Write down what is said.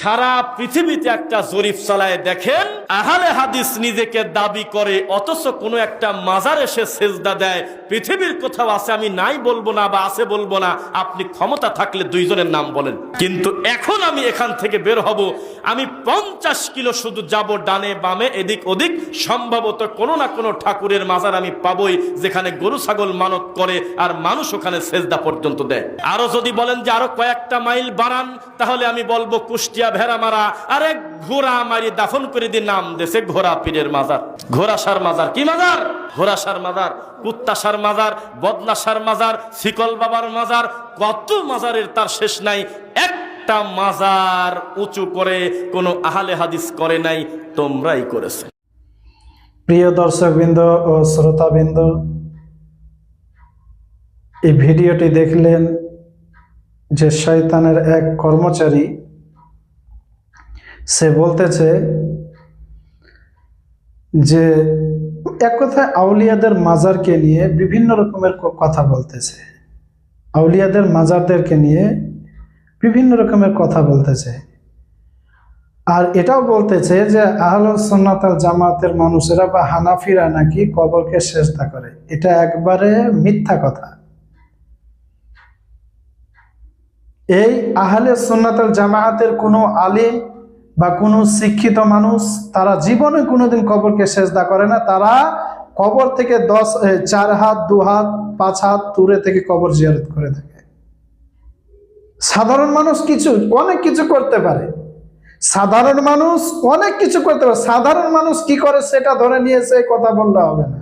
সারা পৃথিবীতে একটা জরিপ চালায় দেখেন, আহলে হাদিস নিজেকে দাবি করে অথচ কোনো একটা মাজার এসে সেজদা দেয়। পৃথিবীর কোথাও আছে? আমি নাই বলবো না, বা আছে বলবো না। আপনি ক্ষমতা থাকলে দুইজনের নাম বলেন। কিন্তু এখন আমি এখান থেকে বের হব, আমি 50 কিলো শুধু যাব ডানে বামে এদিক ওদিক, সম্ভবত কোনো না কোনো ঠাকুরের মাজার আমি পাবই যেখানে গরু ছাগল মানত করে আর মানুষ ওখানে সেজদা পর্যন্ত দেয়। আরো যদি বলেন যে আরো কয়েকটা মাইল বাড়ান, তাহলে আমি বলবো কুষ্টিয়া ভেড়ামারা আরে ঘোড়া মারি দাফন করে দিয়ে নাম দেশে ঘোড়া পীরের মাজার, ঘোড়াসার মাজার। কি মাজার? ঘোড়াসার মাজার, কুত্তাসার মাজার, বদনাসার মাজার, শিকল বাবার মাজার, কত মাজারের তার শেষ নাই। একটা মাজার উঁচু করে কোনো আহলে হাদিস করে নাই, তোমরাই করেছো। প্রিয় দর্শকবৃন্দ ও শ্রোতাবৃন্দ, এই ভিডিওটি দেখলেন যে শয়তানের এক কর্মচারী, সে বলতেছে যে এক কথায় আউলিয়াদের মাজারকে নিয়ে বিভিন্ন রকমের কথা বলতেছে, আউলিয়াদের মাজারদেরকে নিয়ে বিভিন্ন রকমের কথা বলতেছে। আর এটাও বলতেছে যে আহলুস সুন্নাত ওয়াল জামাতের মানুষেরা বা হানাফিরা নাকি কবরকে সিজদা করে। এটা একবারে মিথ্যা কথা। এই আহলে সুন্নাত ওয়াল জামাতের কোনো আলিম বা কোনো শিক্ষিত মানুষ তারা জীবনে কোনোদিন কবরকে সিজদা করে না। তারা কবর থেকে 4 হাত 2 হাত 5 হাত দূরে থেকে কবর জিয়ারত করে থাকে। সাধারণ মানুষ অনেক কিছু করতে পারে, সাধারণ মানুষ অনেক কিছু করতে পারে। সাধারণ মানুষ কি করে সেটা ধরে নিয়েছে কথা বললে হবে না।